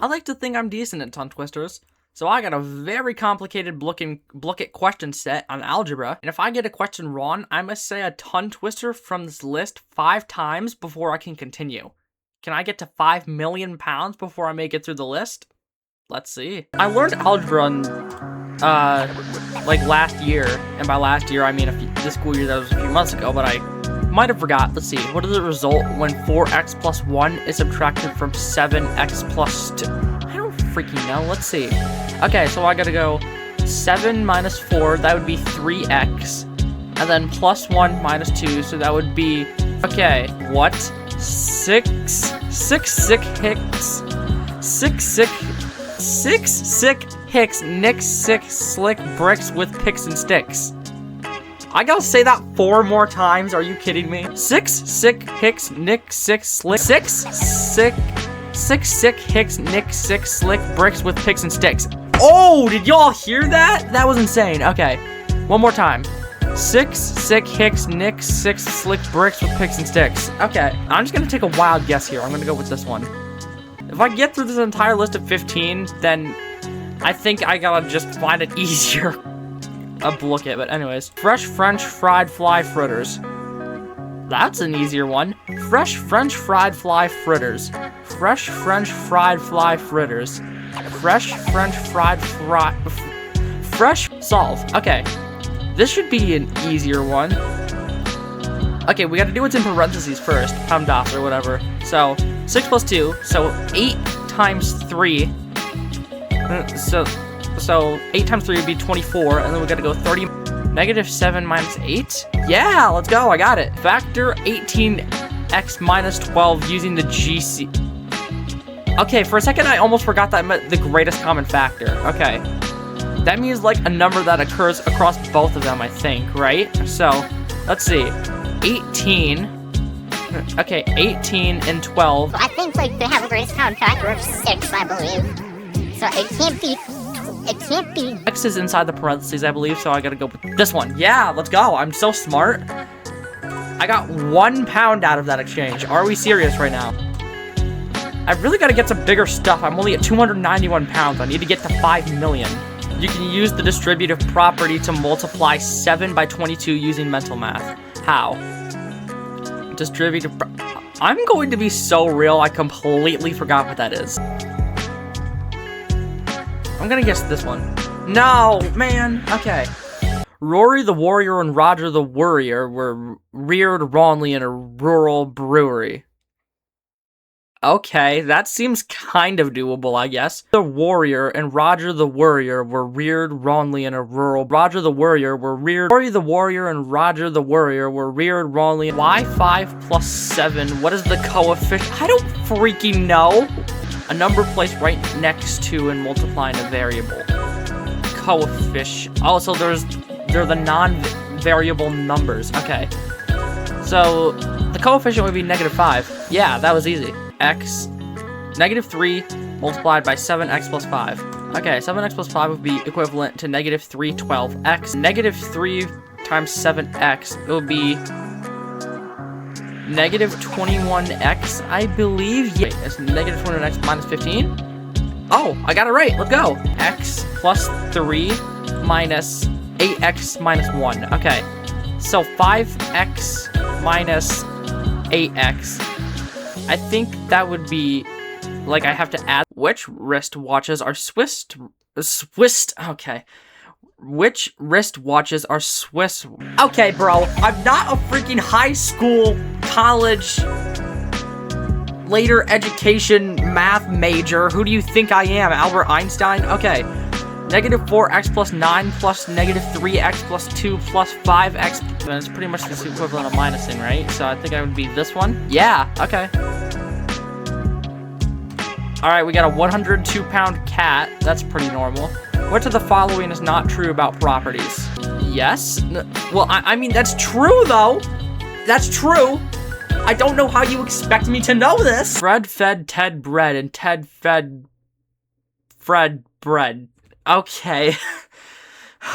I like to think I'm decent at tongue twisters. So I got a very complicated Blooket question set on algebra, and if I get a question wrong, I must say a tongue twister from this list 5 times before I can continue. Can I get to 5 million pounds before I make it through the list? Let's see. I learned algebra in, like last year, and by last year I mean this school year that was a few months ago, but I might have forgot. Let's see. What is the result when 4x plus 1 is subtracted from 7x plus 2? I don't freaking know. Let's see. Okay, so I gotta go 7 minus 4, that would be 3x, and then plus 1 minus 2, so that would be, okay, what? 6 sick hicks, 6 sick hicks, nick sick slick bricks with picks and sticks. I gotta say that 4 more times, are you kidding me? 6 sick hicks, nick sick slick, 6 sick hicks, nick sick slick bricks with picks and sticks. Oh, did y'all hear that? That was insane. Okay, one more time. 6 sick hicks, nick 6 slick bricks with picks and sticks. Okay, I'm just gonna take a wild guess here. I'm gonna go with this one. If I get through this entire list of 15, then I think I gotta just find it easier. A Blooket, but anyways. Fresh French fried fly fritters. That's an easier one. Fresh French fried fly fritters. Fresh French fried fly fritters. Fresh French fried fresh solve. Okay. This should be an easier one. Okay, we gotta do what's in parentheses first. PEMDAS or whatever. So, 6 plus 2. So, 8 times 3. So 8 times 3 would be 24. And then we gotta go 30. Negative 7 minus 8? Yeah, let's go. I got it. Factor 18x minus 12 using the GC. Okay, for a second I almost forgot that meant the greatest common factor. Okay. That means like a number that occurs across both of them, I think, right? So, let's see. 18. Okay, 18 and 12. I think like they have a greatest common factor of 6, I believe. So it can't be. X is inside the parentheses, I believe, so I gotta go with this one. Yeah, let's go. I'm so smart. I got 1 pound out of that exchange. Are we serious right now? I really gotta get some bigger stuff. I'm only at 291 pounds. I need to get to 5 million. You can use the distributive property to multiply 7 by 22 using mental math. How? Distributive. I'm going to be so real, I completely forgot what that is. I'm gonna guess this one. No, man. Okay. Rory the Warrior and Roger the Worrier were reared wrongly in a rural brewery. Okay, that seems kind of doable, I guess. The Warrior and Roger the Worrier were reared wrongly in a rural. Roger the Worrier were reared. Rory the Warrior and Roger the Worrier were reared wrongly. Why 5 plus 7? What is the coefficient? I don't freaking know. A number placed right next to and multiplying a variable. Coefficient. Oh, so they're the non-variable numbers. Okay. So the coefficient would be -5. Yeah, that was easy. X, -3 multiplied by 7x plus 5. Okay, 7x plus 5 would be equivalent to -312. X, -3 times 7x, it would be -21x, I believe. Yeah, it's -21x minus 15. Oh, I got it right. Let's go. X plus 3 minus 8x minus 1. Okay, so 5x minus 8x. I think that would be, like, I have to add. Which wristwatches are Swiss? Okay. Which wristwatches are Swiss? Okay, bro, I'm not a freaking high school, college, later education math major. Who do you think I am, Albert Einstein? Okay, -4x plus 9 plus -3x plus 2 plus 5x. That's pretty much the equivalent of minusing, right? So I think I would be this one. Yeah, okay. Alright, we got a 102-pound cat. That's pretty normal. Which of the following is not true about properties? Yes? Well, I mean, that's true, though. That's true. I don't know how you expect me to know this. Fred fed Ted bread, and Ted fed Fred bread. Okay.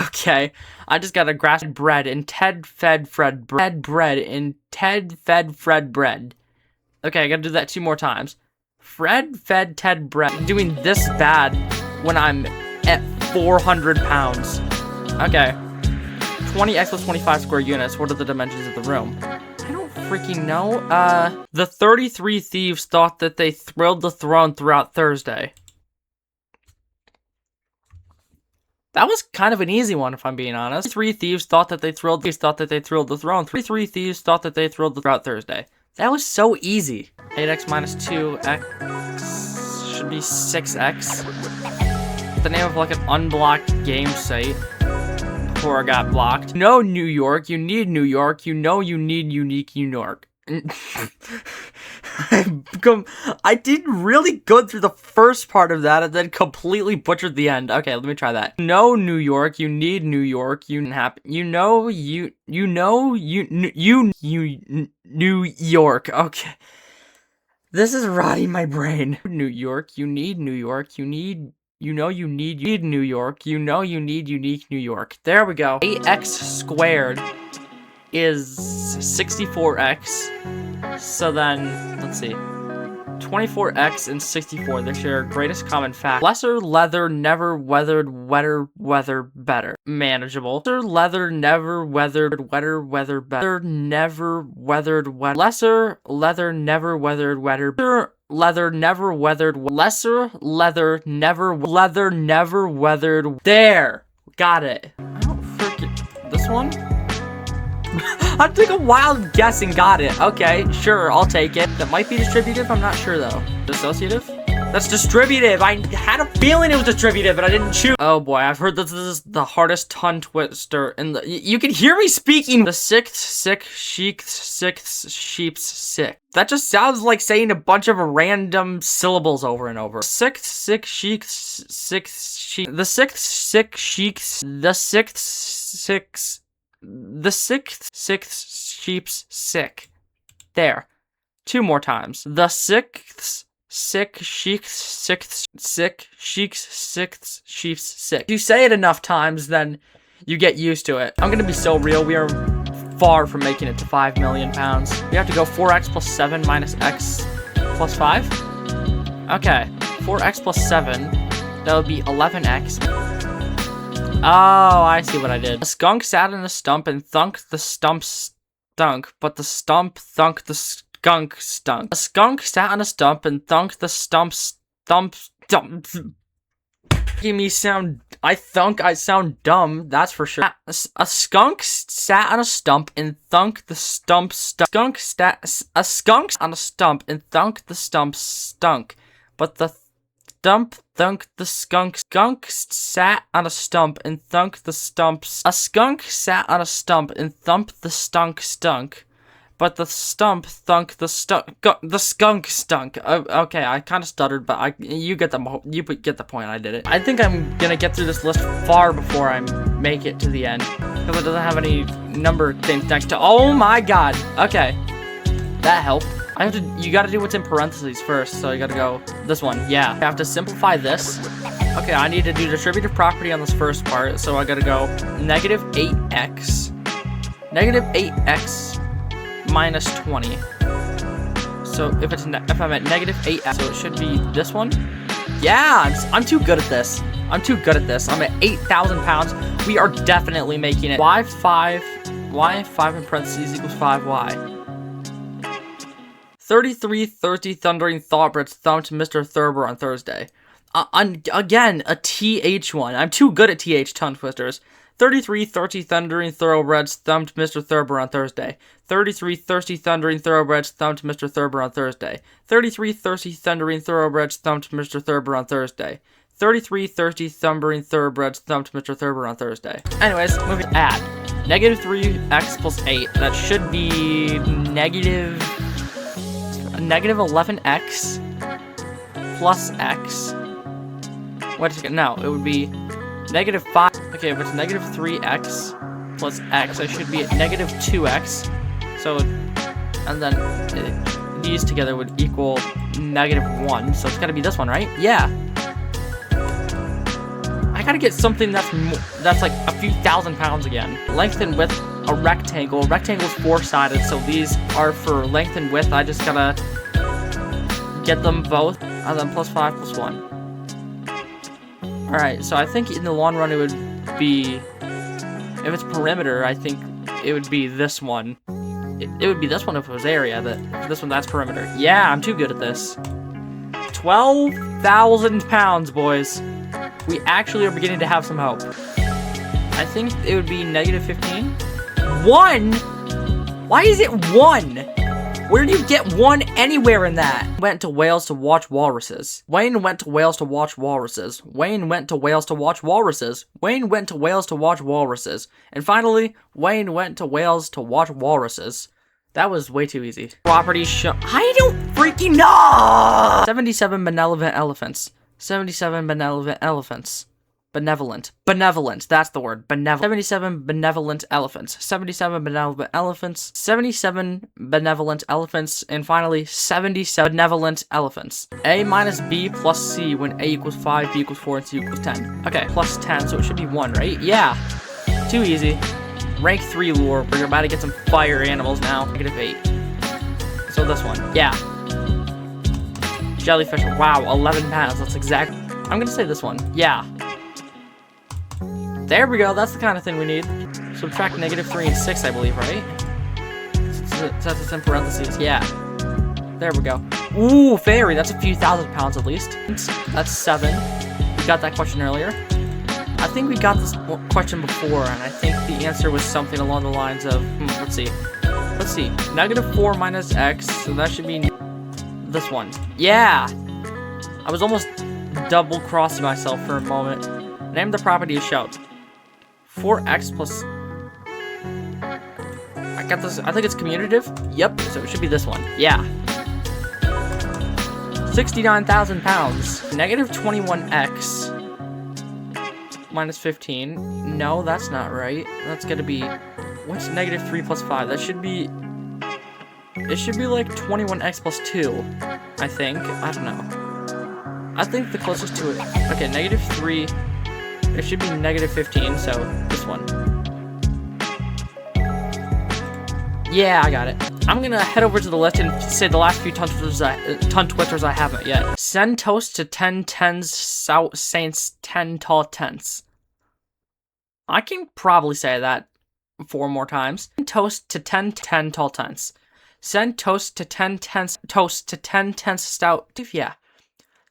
Okay. I just got a grass bread, and Ted fed Fred bread, and Ted fed Fred bread. Okay, I gotta do that 2 more times. Fred fed Ted bread. Doing this bad when I'm at 400 pounds. Okay. 20x plus 25 square units. What are the dimensions of the room? I don't freaking know. The 33 thieves thought that they thrilled the throne throughout Thursday. That was kind of an easy one, if I'm being honest. 3 thieves thought that they thrilled the throne. 3 thieves thought that they thrilled throughout Thursday. That was so easy. 8x minus 2x should be 6x. The name of like an unblocked game site before I got blocked. No, New York, you need New York. You know you need unique New York. I did really good through the first part of that and then completely butchered the end. Okay, let me try that. No, New York, you need New York. New York. Okay. This is rotting my brain. New York, you need New York. You need New York. You know you need unique New York. There we go. 8x squared is 64x. So then, let's see. 24x and 64, they share greatest common fact. Lesser leather, never weathered, weather better. Manageable. Lesser leather, never weathered, weather better. Never weathered, lesser leather, never weathered, leather never weathered, lesser leather never weathered. There, got it. I don't freaking this one. I took a wild guess and got it. Okay, sure, I'll take it. That might be distributive. I'm not sure though. Dissociative? That's distributive. I had a feeling it was distributive, but I didn't choose. Oh boy, I've heard this is the hardest tongue twister in the. You can hear me speaking. The sixth sheep's sick. That just sounds like saying a bunch of random syllables over and over. The sixth sick sheep's sick. There. 2 more times. The sixth sheep's sick. You say it enough times, then you get used to it. I'm gonna be so real. We are far from making it to 5 million pounds. We have to go 4x plus 7 minus x plus 5. Okay. 4x plus 7. That would be 11x. Oh, I see what I did. A skunk sat in a stump and thunk the stump stunk, but the stump thunk the skunk stunk. A skunk sat on a stump and thunk the stump. Making me sound. I sound dumb. That's for sure. A skunk sat on a stump and thunk the stump. A skunk on a stump and thunk the stump stunk, but the stump thunk the skunk. Skunk sat on a stump and thunk the stumps. A skunk sat on a stump and thumped the stunk, but the stump thunk the the skunk stunk. Okay, I kind of stuttered, but you get the point. I did it. I think I'm gonna get through this list far before I make it to the end because it doesn't have any number things next to. Oh my god. Okay, that helped. You gotta do what's in parentheses first, so you gotta go this one. Yeah, I have to simplify this. Okay, I need to do distributive property on this first part, so I gotta go negative 8x minus 20. So if I'm at negative 8x, so it should be this one. Yeah, I'm too good at this. I'm at 8,000 pounds. We are definitely making it. Y5 in parentheses equals 5y. 3330 Thundering Thoughtbreads thumped Mr. Thurber on Thursday. Again, a TH one. I'm too good at TH tongue twisters. 3330 Thundering Thoroughbreds thumped Mr. Thurber on Thursday. 3330 Thundering Thoroughbreds thumped Mr. Thurber on Thursday. 3330 Thundering Thoroughbreds thumped Mr. Thurber on Thursday. 3330 Thundering Thoroughbreds thumped Mr. Thurber on Thursday. Anyways, moving add. Negative 3x plus 8. That should be negative 11x plus x. No, it would be negative 5. Okay, if it's negative 3x plus x, I should be at negative 2x. So, and then these together would equal negative 1. So it's gotta be this one, right? Yeah. I gotta get something that's like a few thousand pounds again. Length and width, a rectangle. A rectangle is 4-sided, so these are for length and width. I just gotta get them both, and then plus 5 plus 1. Alright, so I think in the long run it would be, if it's perimeter, I think it would be this one. It would be this one if it was area, but this one, that's perimeter. Yeah, I'm too good at this. 12,000 pounds, boys. We actually are beginning to have some hope. I think it would be negative 15. 1? Why is it 1? Where do you get 1 anywhere in that? Went to Wales to watch walruses. Wayne went to Wales to watch walruses. Wayne went to Wales to watch walruses. Wayne went to Wales to watch walruses. And finally, Wayne went to Wales to watch walruses. That was way too easy. Property show. I don't freaking know! 77 benevolent elephants. 77 benevolent elephants. Benevolent, that's the word. 77 benevolent elephants. 77 benevolent elephants. 77 benevolent elephants. And finally, 77 benevolent elephants. A minus B plus C when A equals 5, B equals 4, and C equals 10. Okay, plus 10, so it should be 1, right? Yeah. Too easy. Rank 3 lure. We're about to get some fire animals now. Negative 8. So this one. Yeah. Jellyfish. Wow, 11 pounds. That's exactly. I'm gonna say this one. Yeah. There we go, that's the kind of thing we need. Subtract negative 3 and 6, I believe, right? Set this in parentheses, yeah. There we go. Ooh, fairy, that's a few thousand pounds at least. That's 7. We got that question earlier. I think we got this question before, and I think the answer was something along the lines of, let's see. Negative 4 minus x, so that should be this one. Yeah! I was almost double-crossing myself for a moment. Name the property is shout. 4x plus... I got this. I think it's commutative. Yep, so it should be this one. Yeah. 69,000 pounds. Negative 21x. Minus 15. No, that's not right. That's gonna be... What's negative 3 plus 5? That should be... It should be like 21x plus 2. I think. I don't know. I think the closest to it... Okay, negative 3... It should be negative 15, so this one. Yeah, I got it. I'm gonna head over to the list and say the last few tongue twisters I haven't yet. Send toast to 10 tens, South Saints 10 tall tents. I can probably say that 4 more times. Send toast to 10 tall tents. Send toast to 10 tents stout. Yeah.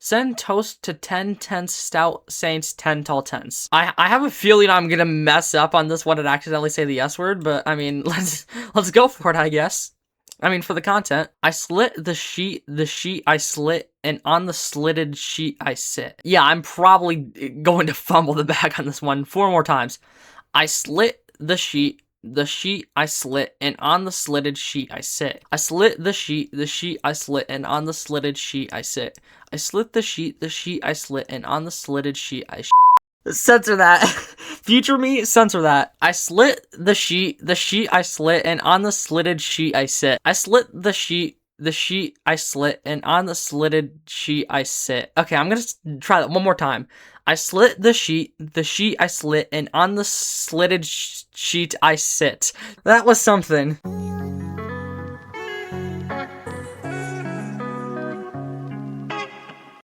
Send toast to 10 tens stout saints 10 tall tents. I have a feeling I'm gonna mess up on this one and accidentally say the S word, but I mean, let's go for it, I guess. I mean, for the content. I slit the sheet I slit, and on the slitted sheet I sit. Yeah, I'm probably going to fumble the bag on this one 4 more times. I slit the sheet I slit, and on the slitted sheet I sit. I slit the sheet I slit, and on the slitted sheet I sit. I slit the sheet I slit, and on the slitted sheet I Censor that. Future me, censor that. I slit the sheet I slit, and on the slitted sheet I sit. I slit the sheet I slit, and on the slitted sheet I sit. Okay, I'm gonna try that one more time. I slit the sheet I slit, and on the slitted sheet I sit. That was something.